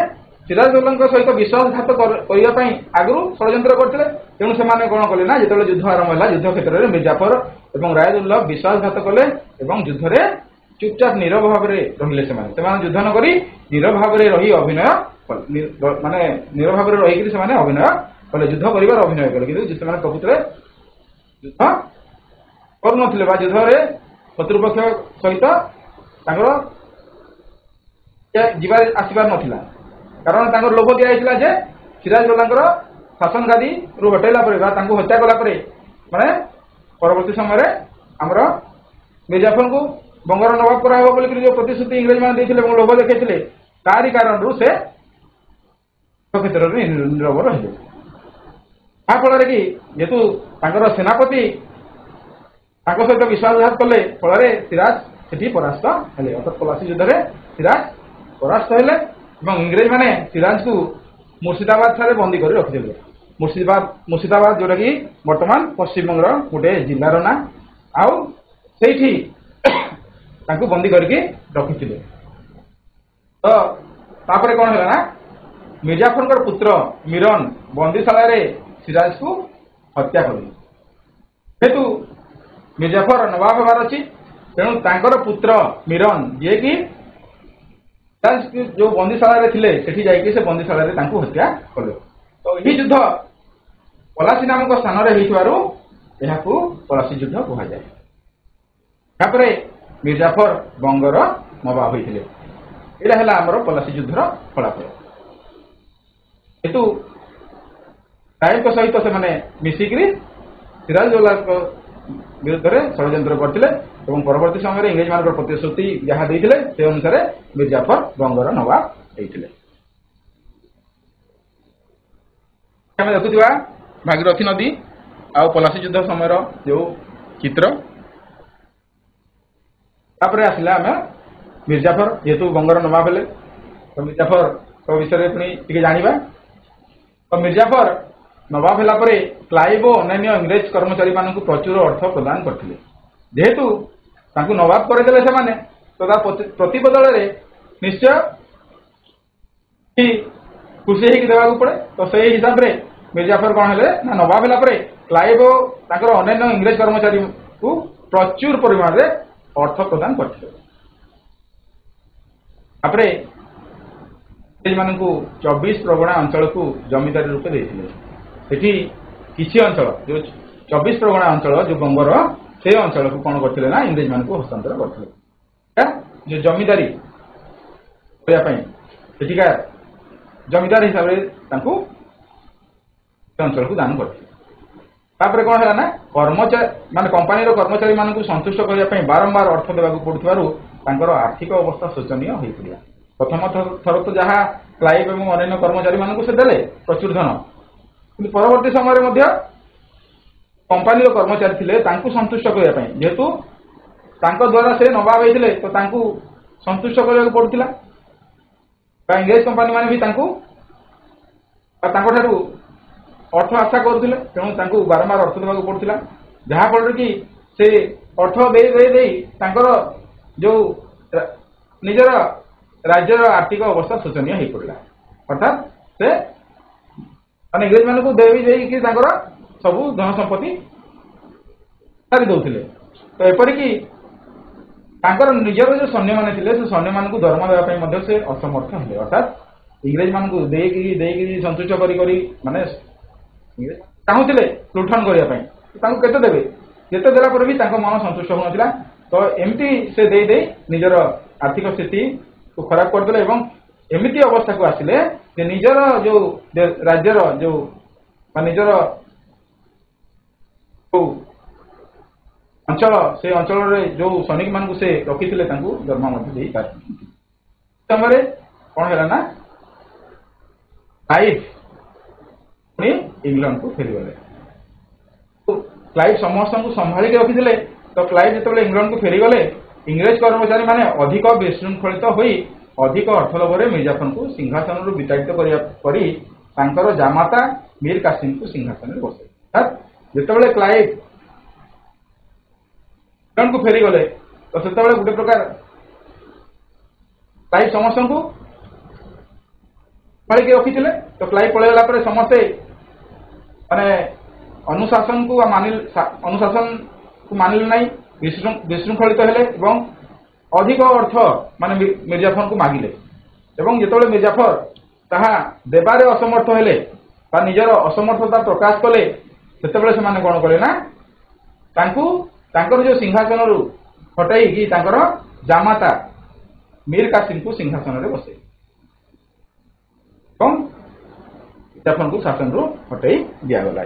S1: ସିରାଜଉଦ୍ଦୌଲାଙ୍କ ସହିତ ବିଶ୍ୱାସଘାତ କରିବା ପାଇଁ ଆଗରୁ ଷଡ଼ଯନ୍ତ୍ର କରିଥିଲେ। ତେଣୁ ସେମାନେ କଣ କଲେ ନା ଯେତେବେଳେ ଯୁଦ୍ଧ ଆରମ୍ଭ ହେଲା ଯୁଦ୍ଧ କ୍ଷେତ୍ରରେ ମିର୍ଜାଫର ଏବଂ ରାୟ ଦୁର୍ଲଭ ବିଶ୍ୱାସଘାତ କଲେ ଏବଂ ଯୁଦ୍ଧରେ ଚୁପଚାପ ନୀରବ ଭାବରେ ରହିଲେ। ସେମାନେ ଯୁଦ୍ଧ ନ କରି ନୀରବ ଭାବରେ ରହି ଅଭିନୟ ମାନେ ନୀରବ ଭାବରେ ରହିକରି ସେମାନେ ଅଭିନୟ କଲେ, ଯୁଦ୍ଧ କରିବାର ଅଭିନୟ କଲେ। କିନ୍ତୁ ସେମାନେ ପ୍ରକୃତରେ ଯୁଦ୍ଧ କରୁନଥିଲେ ବା ଯୁଦ୍ଧରେ ଶତ୍ରୁପକ୍ଷ ସହିତ ତାଙ୍କର ଯିବା ଆସିବାର ନଥିଲା। କାରଣ ତାଙ୍କର ଲୋଭ ଦିଆଯାଇଥିଲା ଯେ ସିରାଜଉଦ୍ଦୌଲାଙ୍କର ଶାସନ ଗାଦିରୁ ହଟାଇଲା ପରେ ବା ତାଙ୍କୁ ହତ୍ୟା କଲା ପରେ ମାନେ ପରବର୍ତ୍ତୀ ସମୟରେ ଆମର ମିର୍ଜାଫରଙ୍କୁ ବଙ୍ଗର ନବାବ କରାହେବ ବୋଲିକି ଯୋଉ ପ୍ରତିଶ୍ରୁତି ଇଂରେଜ ମାନେ ଦେଇଥିଲେ ଏବଂ ଲୋଭ ଦେଖାଇଥିଲେ, ତାରି କାରଣରୁ ସେ କ୍ଷେତ୍ରରେ ନୀରବ ରହିଲେ। ଯାହାଫଳରେ କି ଯେହେତୁ ତାଙ୍କର ସେନାପତି ତାଙ୍କ ସହିତ ବିଶ୍ୱାସଘାତ କଲେ, ଫଳରେ ସିରାଜ ସେଠି ପରାସ୍ତ ହେଲେ। ଅର୍ଥାତ୍ ପଲାସି ଯୁଦ୍ଧରେ ସିରାଜ ପରାସ୍ତ ହେଲେ ଏବଂ ଇଂରେଜ ମାନେ ସିରାଜକୁ ମୁର୍ସିଦାବାଦ ଠାରେ ବନ୍ଦୀ କରି ରଖିଥିଲେ। ମୁର୍ସିଦାବାଦ ଯୋଉଟା କି ବର୍ତ୍ତମାନ ପଶ୍ଚିମବଙ୍ଗର ଗୋଟେ ଜିଲ୍ଲାର ନାଁ। ଆଉ ସେଇଠି ତାଙ୍କୁ ବନ୍ଦୀ କରିକି ରଖିଥିଲେ। ତ ତାପରେ କଣ ହେଲା ନା ମିର୍ଜାଫରଙ୍କର ପୁତ୍ର ମିରନ ବନ୍ଦୀଶାଳାରେ ସିରାଜକୁ ହତ୍ୟା କଲେ। ଯେହେତୁ ମିର୍ଜାଫର ନବାବ ହେବାର ଅଛି, ତେଣୁ ତାଙ୍କର ପୁତ୍ର ମିରନ ଯିଏକି ଯୋଉ ବନ୍ଦୀଶାଳାରେ ଥିଲେ ସେଠି ଯାଇକି ସେ ବନ୍ଦୀଶାଳାରେ ତାଙ୍କୁ ହତ୍ୟା କଲେ। ତ ଏହି ଯୁଦ୍ଧ ପଲାସି ନାମକ ସ୍ଥାନରେ ହେଇଥିବାରୁ ଏହାକୁ ପଲାସି ଯୁଦ୍ଧ କୁହାଯାଏ। ତାପରେ ମିର୍ଜାଫର ବଙ୍ଗର ନବାବ ହୋଇଥିଲେ। ଏଇଟା ହେଲା ଆମର ପଲାସି ଯୁଦ୍ଧର ଫଳାଫଳ। କିନ୍ତୁ କ୍ଲାଇଭଙ୍କ ସହିତ ସେମାନେ ମିଶିକିରି ସିରାଜଉଦ୍ଦୌଲାଙ୍କ ବିରୁଦ୍ଧରେ ଷଡ଼ଯନ୍ତ୍ର କରିଥିଲେ ଏବଂ ପରବର୍ତ୍ତୀ ସମୟରେ ଇଂରେଜ ମାନଙ୍କର ପ୍ରତିଶ୍ରୁତି ଯାହା ଦେଇଥିଲେ ସେ ଅନୁସାରେ ମିର୍ଜାଫର ବଙ୍ଗର ନବାବ ହେଇଥିଲେ। ଆମେ ଦେଖୁଥିବା ଭାଗୀରଥୀ ନଦୀ ଆଉ ପଲାସି ଯୁଦ୍ଧ ସମୟର ଯୋଉ ଚିତ୍ର। ତାପରେ ଆସିଲା ଆମେ ମିର୍ଜାଫର ଯେହେତୁ ବଙ୍ଗର ନବାବ ହେଲେ, ତ ମିର୍ଜାଫରଙ୍କ ବିଷୟରେ ପୁଣି ଟିକେ ଜାଣିବା। ତ ମିର୍ଜାଫର ନବାବ ହେଲା ପରେ କ୍ଲାଇଭ ଓ ଅନ୍ୟାନ୍ୟ ଇଂରେଜ କର୍ମଚାରୀ ମାନଙ୍କୁ ପ୍ରଚୁର ଅର୍ଥ ପ୍ରଦାନ କରିଥିଲେ। ଯେହେତୁ ତାଙ୍କୁ ନବାବ କରିଦେଲେ ସେମାନେ, ତ ତା ପ୍ରତିବଦଳରେ ନିଶ୍ଚୟ ଖୁସି ହେଇକି ଦେବାକୁ ପଡେ। ତ ସେଇ ହିସାବରେ ମିର୍ଜାଫର କଣ ହେଲେ ନା ନବାବ ହେଲା ପରେ କ୍ଲାଇଭ ଓ ତାଙ୍କର ଅନ୍ୟାନ୍ୟ ଇଂରେଜ କର୍ମଚାରୀଙ୍କୁ ପ୍ରଚୁର ପରିମାଣରେ ଅର୍ଥ ପ୍ରଦାନ କରିଥିଲେ। ତାପରେ ଇଂରେଜ ମାନଙ୍କୁ 24 ପ୍ରଗଣା ଅଞ୍ଚଳକୁ ଜମିଦାରୀ ରୂପେ ଦେଇଥିଲେ। ସେଠି କିଛି ଅଞ୍ଚଳ ଯୋଉ 24 ପ୍ରଗଣା ଅଞ୍ଚଳ ଯୋଉ ବଙ୍ଗର ସେ ଅଞ୍ଚଳକୁ କଣ କରିଥିଲେ ନା ଇଂରେଜ ମାନଙ୍କୁ ହସ୍ତାନ୍ତର କରିଥିଲେ। ଯୋଉ ଜମିଦାରୀ କରିବା ପାଇଁ ସେଠିକା ଜମିଦାର ହିସାବରେ ତାଙ୍କୁ ସେ ଅଞ୍ଚଳକୁ ଦାନ କରିଥିଲେ। ତାପରେ କଣ ହେଲା ନା କର୍ମଚାରୀ ମାନେ କମ୍ପାନୀର କର୍ମଚାରୀ ମାନଙ୍କୁ ସନ୍ତୁଷ୍ଟ କରିବା ପାଇଁ ବାରମ୍ବାର ଅର୍ଥ ଦେବାକୁ ପଡୁଥିବାରୁ ତାଙ୍କର ଆର୍ଥିକ ଅବସ୍ଥା ଶୋଚନୀୟ ହୋଇପଡ଼ିଲା। ପ୍ରଥମ ଥର ତ ଯାହା କ୍ଲାଇଭ ଏବଂ ଅନ୍ୟାନ୍ୟ କର୍ମଚାରୀ ମାନଙ୍କୁ ସେ ଦେଲେ ପ୍ରଚୁର ଧନ, କିନ୍ତୁ ପରବର୍ତ୍ତୀ ସମୟରେ ମଧ୍ୟ କମ୍ପାନୀର କର୍ମଚାରୀ ଥିଲେ ତାଙ୍କୁ ସନ୍ତୁଷ୍ଟ କରିବା ପାଇଁ, ଯେହେତୁ ତାଙ୍କ ଦ୍ୱାରା ସେ ନବାବ ହେଇଥିଲେ ତ ତାଙ୍କୁ ସନ୍ତୁଷ୍ଟ କରିବାକୁ ପଡୁଥିଲା। ବା ଇଂରେଜ କମ୍ପାନୀ ମାନେ ବି ତାଙ୍କୁ ବା ତାଙ୍କଠାରୁ अर्थ आशा करुले तेणु तांको बारंबार अर्थ देवाक पड़ुला जहाँफल कि से अर्थ दे जो निजर राज्यर आर्थिक अवस्था शोचनीय हो पड़ा अर्थात से माने इंग्रेज मान को देवी सबू धन संपत्ति सारी दौले तो एपरिक निजर जो सैन्य मैंने थे सैन्य मान को दरमा देवाई से असमर्थ हेले अर्थात इंग्रेज मान को संतुष्ट माने चाहूले लुठन करने केते देवे जिते देला पर भी मन संतुष्ट होना तो एमती से दे निजर आर्थिक स्थिति को खराब करदे एमती अवस्था को आसिले निजर जो राज्यर जो निजर अंचल से अंचल जो सैनिक मान से रखी दरमा समय कौन है ना क्लाइव पुणी इंग्लैंड को फेरीगले क्लाइव समस्त को संभाल के रखी तो क्लाइव जो इंग्लैंड को फेरीगले इंग्रेज कर्मचारी माने अधिक विशृंखलित होई अधिक अर्थलोभरे मिर्जाफर को सिंहासन रु विताड़ित कर जामाता मीर कासिम को सिंहासन में बसै जिते क्लाइव इंग्लैंड को फेरीगले तो से गोटे प्रकार क्लाइव समस्त को के रखी तो क्लाइव पलैगला समस्ते माने अनुशासन को मानिले ना विशृंखलित हेले अधिक अर्थ माने मिर्जाफर को मागिले जो मिर्जाफर ताहा देबारे असमर्थ हेले निजर असमर्थता प्रकाश कले से कौन कले ना जो सिंहासन रु हटाई जामाता मीर कासिम को सिंहासन में बसै मिर्जाफर को शासन रु हटाई दिगला।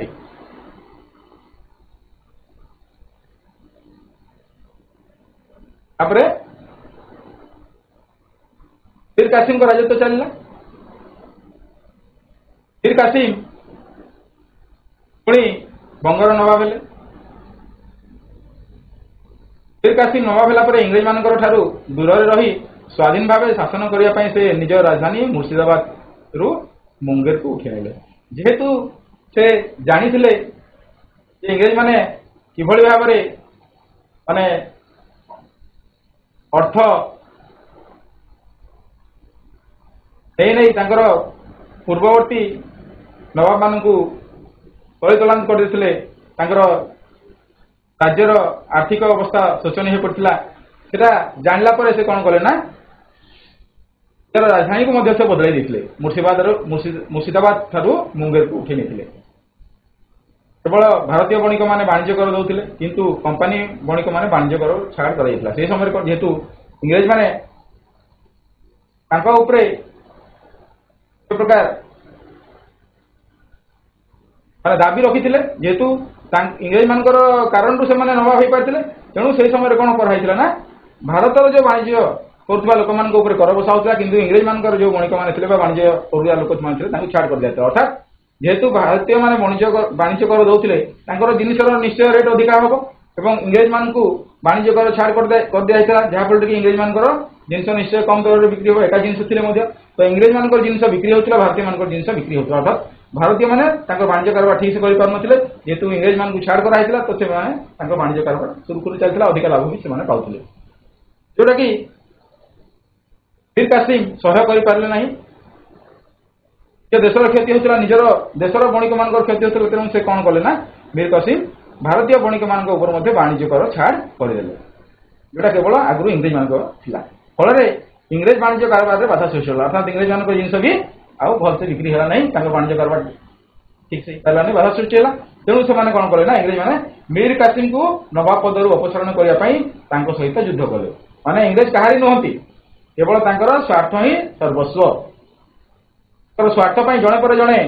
S1: मीर कासिम को राजत्व चलला मीर कासिम पुणी बंगर नवाब हेले मीर कासिम नवाब हेला इंग्रेज मान दूर रही स्वाधीन भाव शासन करने से निज राजधानी मुर्शिदाबाद रु मुंगेर को उठी आइले जेहेतु से जानी इंग्रेज माने किभली भाव माने अर्थ नहीं पूर्ववर्ती नवाब मान परिचालन करते राज्यर आर्थिक अवस्था शोचनीय हो पड़ा सेटा जानला पर से कौन कले ना राजधानी को से बदल देते मुर्शिदाबाद ठारू मुंगेर को उठे नहीं केवल भारतीय बणिक मैंने वाणिज्य कर दौले किंतु कंपानी बणिक मैंने वाणिज्य कर छाड़ कर से समय जेहेतु इंग्रेज माने प्रकार दाबी रखी जेहेतु इंग्रेज मान कारण से नवाब हो पाते तेणु से समय कौन कराई ना भारतर जो वाणिज्य करुवा लोक मान कर बसाऊला किंतु इंग्रेज मान जो बणिक मैंने वाणिज्य करुवा लोक मैंने छाड़ कर दिया अर्थात जेहेतु भारतीय माने वाणिज्य कर दौले जिनसर निश्चय रेट अधिका हम और इंग्रेज मान को वाणिज्य कर छाड़ कर दिया जहाँफल कि इंग्रेज मान जिनस निश्चय कम दर बिक्री हो एका जिनस थे तो इंग्रेज मान जिनस बिक्री होता भारतीय मान जिनस बिक्री होता अर्थात भारतीय मैंने वाणिज्य कारोबार ठीक से कर जेहेतु इंग्रेज मान को छाड़ कराई तो से वाणिज्य कारोबार सुरखुरु चलता अधिक लाभ भी से पाते जोटा कि मीर कासिम सह्य कर ना देशर क्षति होता निजर देशर बणिक मान क्षति होता तेणु से कौन कले ना मीर कासिम भारतीय बणिक मान वाणिज्य कर छाड़ करदे जोटा केवल आगु इंग्रेज मान फल इंग्रेज वाणिज्य कारोबार बाधा सृष्टि होगा अर्थात इंग्रेज मान जिन भी आउ भलसे बिक्री है ना वाणिज्य कारोबार ठीक से पारानी बाधा सृष्टि है तेणु से कौन कले ना इंग्रेज मैंने मीर कासिम को नवाब पदर अपसारण करने सहित युद्ध कले माने इंग्रेज कहारी नुहति केवल स्वार्थ ही सर्वस्व स्वार्थ जड़े पर जड़े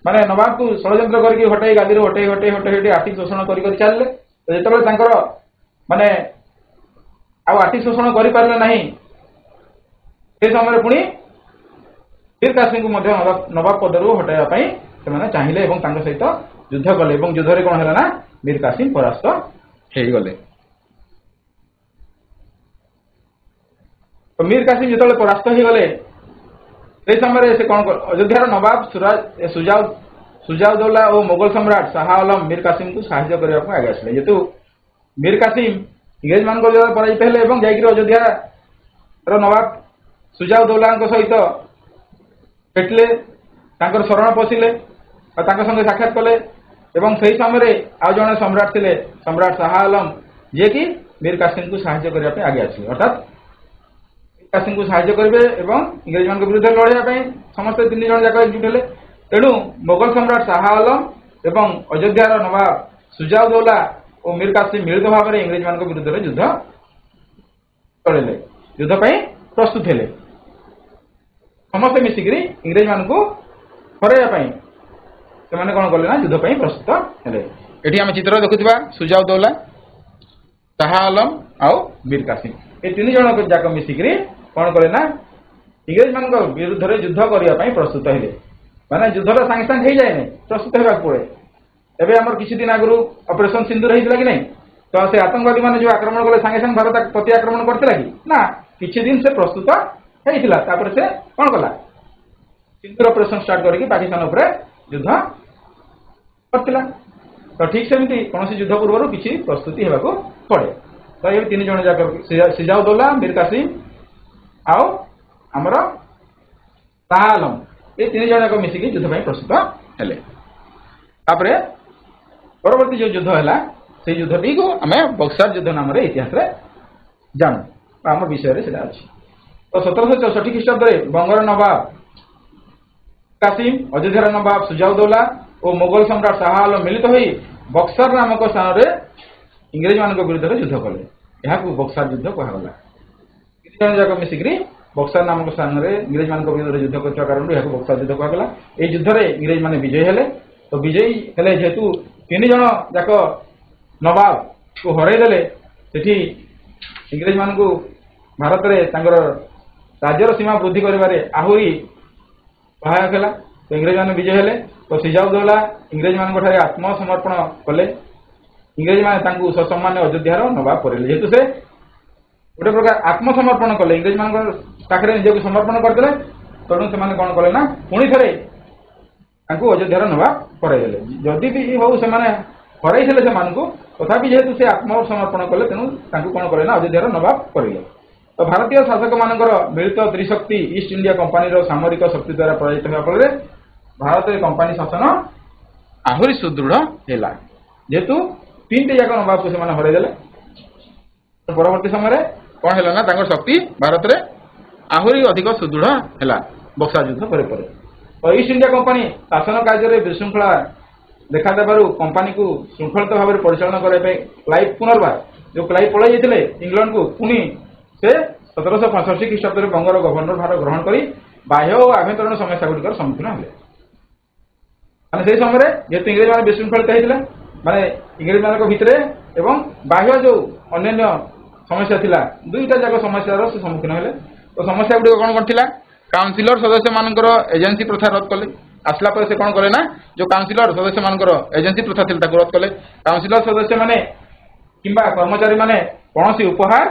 S1: माने नवाब को षड्यंत्र करके हटाई गादी हटाई हटाई हटाई हटाई आर्थिक शोषण कर चलले जो माने आर्थिक शोषण कर पारे ना से समय पुणी मीर कासिम को नवाब पदर हटाई से चाहिए सहित युद्ध कले युद्ध कौन है ना मीर कासिम परास्त हो गले। तो मीर कासिम जो परास्त हो गले से समय से कौन अयोध्यार नवाब ସୁଜାଉଦ୍ଦୌଲା ଓ ମୋଗଲ ସମ୍ରାଟ ଶାହ ଆଲମ ମୀର କାସିମଙ୍କୁ ସାହାଯ୍ୟ କରିବା ପାଇଁ ଆଗେଇ ଆସିଲେ। ଯେହେତୁ ମୀର କାସିମ ଇଂରେଜମାନଙ୍କ ଦ୍ୱାରା ପରାଜିତ ହେଲେ ଏବଂ ଯାଇକରି ଅଯୋଧ୍ୟାର ନବାବ ସୁଜାଉଦ୍ଦୌଲାଙ୍କ ସହିତ ଭେଟିଲେ, ତାଙ୍କର ଶରଣ ପଶିଲେ ଆଉ ତାଙ୍କ ସଙ୍ଗେ ସାକ୍ଷାତ କଲେ ଏବଂ ସେହି ସମୟରେ ଆଉ ଜଣେ ସମ୍ରାଟ ଥିଲେ ସମ୍ରାଟ ଶାହ ଆଲମ, ଯିଏକି ମୀର କାସିମଙ୍କୁ ସାହାଯ୍ୟ କରିବା ପାଇଁ ଆଗେଇ ଆସିଲେ। ଅର୍ଥାତ୍ ମୀର କାସିମଙ୍କୁ ସାହାଯ୍ୟ କରିବେ ଏବଂ ଇଂରେଜମାନଙ୍କ ବିରୁଦ୍ଧରେ ଲଢ଼ିବା ପାଇଁ ସମସ୍ତେ 3 ଜଣ ଯାକ ଏକଜୁଟ ହେଲେ। ତେଣୁ ମୋଗଲ ସମ୍ରାଟ ଶାହ ଆଲମ ଏବଂ ଅଯୋଧ୍ୟାର ନବାବ ସୁଜାଉଦ୍ଦୌଲା ଓ ମୀର କାସିମ ମିଳିତ ଭାବରେ ଇଂରେଜମାନଙ୍କ ବିରୁଦ୍ଧରେ ଯୁଦ୍ଧ ଚଳେଇଲେ, ଯୁଦ୍ଧ ପାଇଁ ପ୍ରସ୍ତୁତ ହେଲେ। ସମସ୍ତେ ମିଶିକରି ଇଂରେଜମାନଙ୍କୁ ହରାଇବା ପାଇଁ ସେମାନେ କ'ଣ କଲେ ନା ଯୁଦ୍ଧ ପାଇଁ ପ୍ରସ୍ତୁତ ହେଲେ। ଏଠି ଆମେ ଚିତ୍ର ଦେଖୁଥିବା ସୁଜାଉଦ୍ଦୌଲା, ଶାହ ଆଲମ ଆଉ ମୀର କାସିମ, ଏ 3 ଜଣ ଯାକ ମିଶିକରି କ'ଣ କଲେ ନା ଇଂରେଜମାନଙ୍କ ବିରୁଦ୍ଧରେ ଯୁଦ୍ଧ କରିବା ପାଇଁ ପ୍ରସ୍ତୁତ ହେଲେ। ମାନେ ଯୁଦ୍ଧଟା ସାଙ୍ଗେ ସାଙ୍ଗେ ହେଇଯାଏ ନାହିଁ, ପ୍ରସ୍ତୁତ ହେବାକୁ ପଡ଼େ। ଏବେ ଆମର କିଛି ଦିନ ଆଗରୁ ଅପରେସନ ସିନ୍ଦୁର ହେଇଥିଲା କି ନାହିଁ, ତ ସେ ଆତଙ୍କବାଦୀ ମାନେ ଯୋଉ ଆକ୍ରମଣ କଲେ ସାଙ୍ଗେ ସାଙ୍ଗେ ଭାରତ ପ୍ରତି ଆକ୍ରମଣ କରିଥିଲା କି ନା, କିଛି ଦିନ ସେ ପ୍ରସ୍ତୁତ ହେଇଥିଲା, ତାପରେ ସେ କ'ଣ କଲା ସିନ୍ଦୁର ଅପରେସନ ଷ୍ଟାର୍ଟ କରିକି ପାକିସ୍ତାନ ଉପରେ ଯୁଦ୍ଧ କରିଥିଲା। ତ ଠିକ୍ ସେମିତି କୌଣସି ଯୁଦ୍ଧ ପୂର୍ବରୁ କିଛି ପ୍ରସ୍ତୁତି ହେବାକୁ ପଡ଼େ। ତ ଏ 3 ଜଣ ଯାକ ସୁଜାଉଦ୍ଦୌଲା, ମୀର କାସିମ ଆଉ ଆମର ଶାହ ଆଲମ, ଏ 3 ଜଣ ଯାକ ମିଶିକି ଯୁଦ୍ଧ ପାଇଁ ପ୍ରସ୍ତୁତ ହେଲେ। ତାପରେ ପରବର୍ତ୍ତୀ ଯେଉଁ ଯୁଦ୍ଧ ହେଲା ସେଇ ଯୁଦ୍ଧଟିକୁ ଆମେ ବକ୍ସାର ଯୁଦ୍ଧ ନାମରେ ଇତିହାସରେ ଜାଣୁ, ଆମ ବିଷୟରେ ସେଟା ଅଛି। ତ 1764 ଖ୍ରୀଷ୍ଟାବ୍ଦରେ ବଙ୍ଗର ନବାବ କାସିମ, ଅଯୋଧ୍ୟାର ନବାବ ସୁଜାଉଦ୍ଦୌଲା ଓ ମୋଗଲ ସମ୍ରାଟ ଶାହ ଆଲମ ମିଳିତ ହୋଇ ବକ୍ସାର ନାମକ ସ୍ଥାନରେ ଇଂରେଜମାନଙ୍କ ବିରୁଦ୍ଧରେ ଯୁଦ୍ଧ କଲେ। ଏହାକୁ ବକ୍ସାର ଯୁଦ୍ଧ କୁହାଗଲା। 3 ଜଣ ଯାକ ମିଶିକରି ବକ୍ସାର ନାମକ ସ୍ଥାନରେ ଇଂରେଜମାନଙ୍କ ବିରୁଦ୍ଧରେ ଯୁଦ୍ଧ କରିଥିବା କାରଣରୁ ଏହାକୁ ବକ୍ସାର ଯୁଦ୍ଧ କୁହାଗଲା। ଏହି ଯୁଦ୍ଧରେ ଇଂରେଜମାନେ ବିଜୟୀ ହେଲେ। ତ ବିଜୟୀ ହେଲେ ଯେହେତୁ 3 ଜଣ ଯାକ ନବାବକୁ ହରାଇ ଦେଲେ, ସେଠି ଇଂରେଜମାନଙ୍କୁ ଭାରତରେ ତାଙ୍କର ରାଜ୍ୟର ସୀମା ବୃଦ୍ଧି କରିବାରେ ଆହୁରି ସହାୟକ ହେଲା। ତ ଇଂରେଜମାନେ ବିଜୟ ହେଲେ। ତ ସୁଜାଉଦ୍ଦୌଲା ଇଂରେଜମାନଙ୍କଠାରେ ଆତ୍ମସମର୍ପଣ କଲେ। ଇଂରେଜମାନେ ତାଙ୍କୁ ସସମ୍ମାନରେ ଅଯୋଧ୍ୟାର ନବାବ କରିଲେ। ଯେହେତୁ ସେ ଗୋଟେ ପ୍ରକାର ଆତ୍ମସମର୍ପଣ କଲେ, ଇଂରେଜମାନଙ୍କ ପାଖରେ ନିଜକୁ ସମର୍ପଣ କରିଦେଲେ, ତେଣୁ ସେମାନେ କ'ଣ କଲେ ନା ପୁଣି ଥରେ ତାଙ୍କୁ ଅଯୋଧ୍ୟାର ନବାବ କରାଇଦେଲେ। ଯଦି ବି ହଉ ସେମାନେ ହରାଇଥିଲେ ସେମାନଙ୍କୁ, ତଥାପି ଯେହେତୁ ସେ ଆତ୍ମସମର୍ପଣ କଲେ, ତେଣୁ ତାଙ୍କୁ କ'ଣ କଲେ ନା ଅଯୋଧ୍ୟାର ନବାବ କରିଲେ। ତ ଭାରତୀୟ ଶାସକମାନଙ୍କର ମିଳିତ ତ୍ରିଶକ୍ତି ଇଷ୍ଟ ଇଣ୍ଡିଆ କମ୍ପାନୀର ସାମରିକ ଶକ୍ତି ଦ୍ୱାରା ପରାଜିତ ହେବା ଫଳରେ ଭାରତରେ କମ୍ପାନୀ ଶାସନ ଆହୁରି ସୁଦୃଢ଼ ହେଲା। ଯେହେତୁ 3ଟି ଯାକ ନବାବକୁ ସେମାନେ ହରାଇଦେଲେ, ପରବର୍ତ୍ତୀ ସମୟରେ କ'ଣ ହେଲା ନା ତାଙ୍କର ଶକ୍ତି ଭାରତରେ ଆହୁରି ଅଧିକ ସୁଦୃଢ଼ ହେଲା ବକ୍ସାର ଯୁଦ୍ଧ ପରେ ପରେ। ତ ଇଷ୍ଟ ଇଣ୍ଡିଆ କମ୍ପାନୀ ଶାସନ କାର୍ଯ୍ୟରେ ବିଶୃଙ୍ଖଳା ଦେଖାଦେବାରୁ କମ୍ପାନୀକୁ ଶୃଙ୍ଖଳିତ ଭାବରେ ପରିଚାଳନା କରିବା ପାଇଁ କ୍ଲାଇଭ୍ ପୁନର୍ବାର ଯେଉଁ କ୍ଲାଇଭ୍ ପଳାଇ ଯାଇଥିଲେ ଇଂଲଣ୍ଡକୁ, ପୁଣି ସେ 1765 ଖ୍ରୀଷ୍ଟାବ୍ଦରେ ବଙ୍ଗର ଗଭର୍ଣ୍ଣର ଭାର ଗ୍ରହଣ କରି ବାହ୍ୟ ଓ ଆଭ୍ୟନ୍ତରୀଣ ସମସ୍ୟାଗୁଡ଼ିକର ସମ୍ମୁଖୀନ ହେଲେ। ମାନେ ସେହି ସମୟରେ ଯେହେତୁ ଇଂରେଜମାନେ ବିଶୃଙ୍ଖଳିତ ହେଇଥିଲେ, ମାନେ ଇଂରେଜମାନଙ୍କ ଭିତରେ ଏବଂ ବାହ୍ୟ ଯେଉଁ ଅନ୍ୟାନ୍ୟ ସମସ୍ୟା ଥିଲା, 2ଟା ଯାକ ସମସ୍ୟାର ସେ ସମ୍ମୁଖୀନ ହେଲେ। ତ ସମସ୍ୟା ଗୁଡ଼ିକ କ'ଣ କ'ଣ ଥିଲା? କାଉନସିଲର ସଦସ୍ୟମାନଙ୍କର ଏଜେନ୍ସି ପ୍ରଥା ରଦ୍ଦ କଲେ। ଆସିଲା ପରେ ସେ କ'ଣ କଲେ ନା ଯେଉଁ କାଉନସିଲର ସଦସ୍ୟମାନଙ୍କର ଏଜେନ୍ସି ପ୍ରଥା ଥିଲା ତାକୁ ରଦ୍ଦ କଲେ। କାଉନସିଲର ସଦସ୍ୟମାନେ କିମ୍ବା କର୍ମଚାରୀମାନେ କୌଣସି ଉପହାର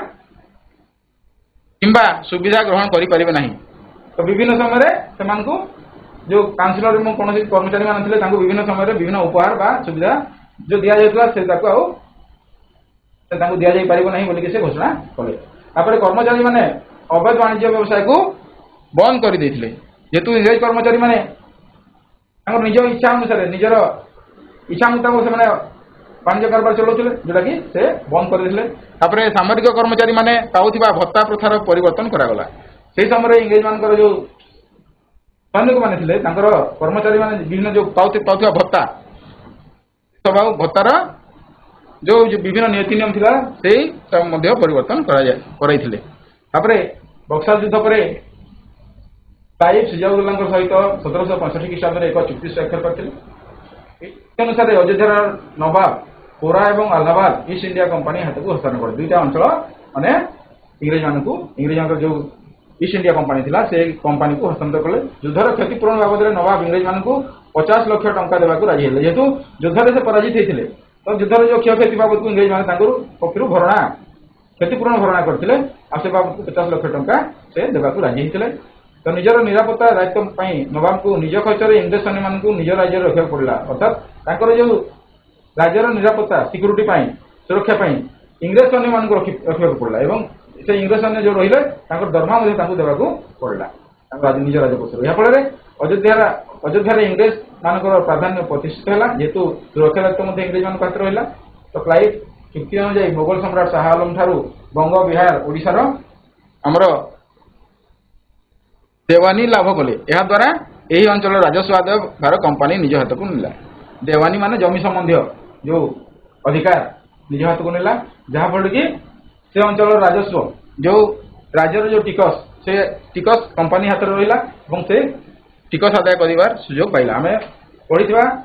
S1: କିମ୍ବା ସୁବିଧା ଗ୍ରହଣ କରିପାରିବେ ନାହିଁ। ତ ବିଭିନ୍ନ ସମୟରେ ସେମାନଙ୍କୁ ଯେଉଁ କାଉନସିଲର ଏବଂ କୌଣସି କର୍ମଚାରୀମାନେ ଥିଲେ ତାଙ୍କୁ ବିଭିନ୍ନ ସମୟରେ ବିଭିନ୍ନ ଉପହାର ବା ସୁବିଧା ଯେଉଁ ଦିଆଯାଉଥିଲା ସେ ତାଙ୍କୁ ଦିଆଯାଇପାରିବ ନାହିଁ ବୋଲିକି ସେ ଘୋଷଣା କଲେ। ତାପରେ କର୍ମଚାରୀମାନେ ଅବୈଧ ବାଣିଜ୍ୟ ବ୍ୟବସାୟକୁ ବନ୍ଦ କରିଦେଇଥିଲେ। ଯେହେତୁ ଇଂରେଜ କର୍ମଚାରୀମାନେ ତାଙ୍କର ନିଜ ଇଚ୍ଛା ଅନୁସାରେ ନିଜର ଇଚ୍ଛା ମୁତାବକ ସେମାନେ ବାଣିଜ୍ୟ କାରବାର ଚଳାଉଥିଲେ, ଯେଉଁଟାକି ସେ ବନ୍ଦ କରିଦେଇଥିଲେ। ତାପରେ ସାମରିକ କର୍ମଚାରୀମାନେ ପାଉଥିବା ଭତ୍ତା ପ୍ରଥାର ପରିବର୍ତ୍ତନ କରାଗଲା। ସେହି ସମୟରେ ଇଂରେଜମାନଙ୍କର ଯେଉଁ ସୈନିକମାନେ ଥିଲେ ତାଙ୍କର କର୍ମଚାରୀମାନେ ବିଭିନ୍ନ ଯେଉଁ ପାଉଥିବା ଭତ୍ତା, ସବୁ ଭତ୍ତାର ଯେଉଁ ବିଭିନ୍ନ ନୀତି ନିୟମ ଥିଲା ସେଇ ସବୁ ମଧ୍ୟ ପରିବର୍ତ୍ତନ କରାଇଥିଲେ। ତାପରେ ବକ୍ସାର ଯୁଦ୍ଧ ପରେ କ୍ଲାଇଭ୍ ସୁଜାଉଦ୍ଦୌଲାଙ୍କ ସହିତ 1765 ଖ୍ରୀଷ୍ଟାବ୍ଦରେ ଏକ ଚୁକ୍ତି ସ୍ୱାକ୍ଷର କରିଥିଲେ। ଏହି ଅନୁସାରେ ଅଯୋଧ୍ୟାର ନବାବ କୋରା ଏବଂ ଆହ୍ଲାବାଦ ଇଷ୍ଟ ଇଣ୍ଡିଆ କମ୍ପାନୀ ହାତକୁ ହସ୍ତାନ୍ତର କଲେ। 2ଟା ଅଞ୍ଚଳ ମାନେ ଇଂରେଜମାନଙ୍କର ଯେଉଁ ଇଷ୍ଟ ଇଣ୍ଡିଆ କମ୍ପାନୀ ଥିଲା ସେ କମ୍ପାନୀକୁ ହସ୍ତାନ୍ତର କଲେ। ଯୁଦ୍ଧର କ୍ଷତିପୂରଣ ବାବଦରେ ନବାବ ଇଂରେଜମାନଙ୍କୁ 50 ଲକ୍ଷ ଟଙ୍କା ଦେବାକୁ ରାଜି ହେଲେ। ଯେହେତୁ ଯୁଦ୍ଧରେ ସେ ପରାଜିତ ହେଇଥିଲେ, ତ ଯୁଦ୍ଧର ଯେଉଁ କ୍ଷୟକ୍ଷତି ବାବଦକୁ ଇଂରେଜମାନେ ତାଙ୍କର ପକ୍ଷରୁ କ୍ଷତିପୂରଣ ଭରଣା କରିଥିଲେ, ଆଉ ସେ ବାବଦକୁ 50 ଲକ୍ଷ ଟଙ୍କା ସେ ଦେବାକୁ ରାଜି ହେଇଥିଲେ। तो निजर निरापत्ता दायित्व नवाब को निज खर्चर इंग्रेज सैन्य मान निज राज्य रखा पड़ा अर्थात जो राज्यर निरापत्ता सिक्यूरीटी सुरक्षा इंग्रेज सैन्य मान रखा पड़ा और से इंग्रेज सैन्य जो रही दरमा देवाक पड़ा निज राजकोष याफल अयोध्यार इंग्रेज मान प्राधान्य प्रतिष्ठित है जेहेतु सुरक्षा दायित्व इंग्रेज मान हाथ रहा तो क्लाइव चुक्ति अनुଯାयी मोगल सम्राट शाह आलम ठारू बंग बिहार ओडिशार आमर देवानी लाभ कले या द्वारा यही अंचल राजस्व आदाय भार कंपानी निज हाथ को नेला देवानी माने जमी संबंधी जो अधिकार निज हाथ को नेला जहाँफल कि से अंचल राजस्व जो राज्यर जो टिकस से टिकस कंपानी हाथ रहा से टिकस आदाय कर सुजोग पाइला आम पढ़ी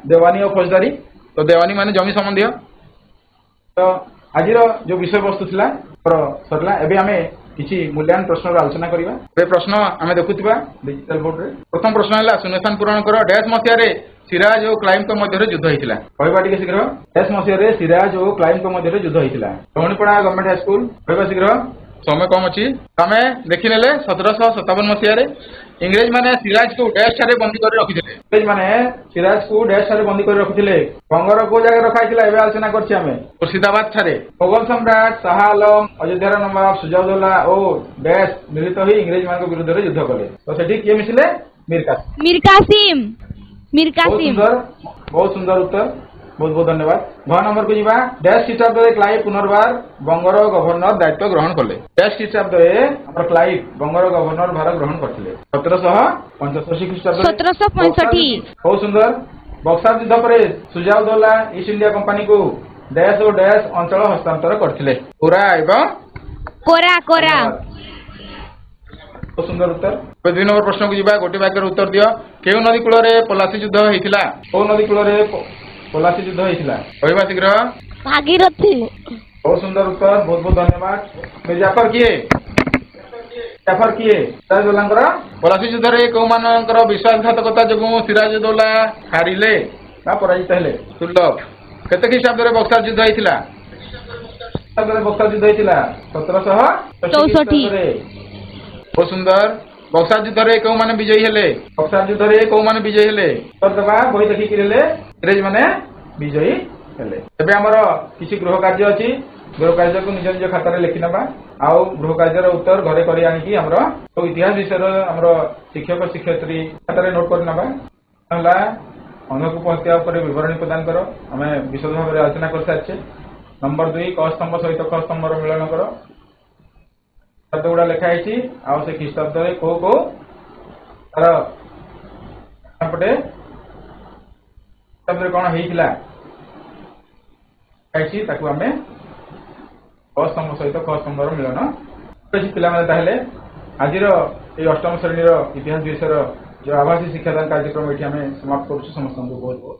S1: देवानी और फौजदारी तो देवानी माने जमी संबंधी तो आज जो विषय वस्तु थिला सरला एबे आमे किछि मूल्यांकन प्रश्न आलोचना करिबा ए प्रश्न आमे देखुतिबा डिजिटल बोर्ड रे प्रथम प्रश्न हैला शून्यस्थान पूरण कर डैश मसिया रे सिराज और क्लाइव के मध्य युद्ध होइतिला कहबा टिके शीघ्र डैश मसिया रे सिराज और क्लाइव के मध्य युद्ध होइतिला रोहणीपड़ा गवर्नमेंट हाई स्कूल कहबा शीघ्र समय कम अच्छी तमें देखिने 1757 मसीह इंग्रेज माने सिराज को डैश ठारे बंदी कर रखिथिले इंग्रेज माने सिराज को डैश ठारे बंदी कर रखिथिले बंगर को जगह रखाइथिला एबे आलोचना करछि हमें मुर्शिदाबाद ठारे मुगल सम्राट शाह आलम अयोध्यार नवाब सुजाउद्दौला और डैश मिलित होई इंग्रेज मान विरुद्ध रे युद्ध कले तो सेठी किए मिसिले मीर कासिम बहुत सुंदर उत्तर बहुत बहुत धन्यवाद घ नंबर को जीवा डैश ख्रीष्टाब्द क्लाइव पुनर्बार बंगर गवर्नर दायित्व ग्रहण कले डैश ख्रीष्टाब्द क्लाइव बंगर गवर्नर भार ग्रहण करथिले 1765 ख्रीष्टाब्द
S2: 1765
S1: बहुत सुंदर बक्सर युद्ध पर सुजाउद्दौला ईस्ट इंडिया कंपनी को डैश और डैश अंचल हस्तांतर करथिले कोरा एवं
S2: कोरा
S1: बहुत सुंदर उत्तर 2 नंबर प्रश्न को जीवा गोटे वाक्यर उत्तर दियो केउ नदी कूल रे पलासी युद्ध हेतिला को नदी कूल रे पलासी युद्ध होइतिला कहबा शीघ्र
S2: भागीरथी
S1: बहुत सुंदर उत्तर बहुत बहुत धन्यवाद जाफर किए सिराजउद्दौला पलासी युद्ध रे को मानकर विश्वासघातकता जगु सिराजउद्दौला हारिले बा पराजित हेले दुर्लभ केते ख्रीष्टाब्द रे बक्सर युद्ध होइतिला बक्सर युद्ध होइतिला 1764 बहुत सुंदर बक्सर युद्ध रे को माने विजयी हेले बक्सर युद्ध रे को माने विजयी हेले तदबा बही देखि किरेले इंग्रेज माने विजयी हेले एबे हमर किछि गृह कार्य अछि गृह कार्य को निज निज खाता रे लिखि नबा आउ गृह कार्य रो उत्तर घरे करी आनि कि हमर तो इतिहास विषय हमर शिक्षक शिक्षयित्री खाता रे नोट कर नबा हला अनुकूप हत्या ऊपर विवरणी प्रदान करो हमें विशद भाव रे आलोचना कर साचे नंबर 2 क स्तंभ सहित ख स्तंभ रो मिलन करो शब्द गुड़ा लिखाई आउ से ख्रीष्टाब्द को तार पटे शब्द कौन होइतिला ताकू आमे क स्तंभ सहित ख स्तंभ मिलन पे आज अष्टम श्रेणी इतिहास विषय जो आभासी शिक्षादान कार्यक्रम ये समाप्त करुँ समस्त बहुत बहुत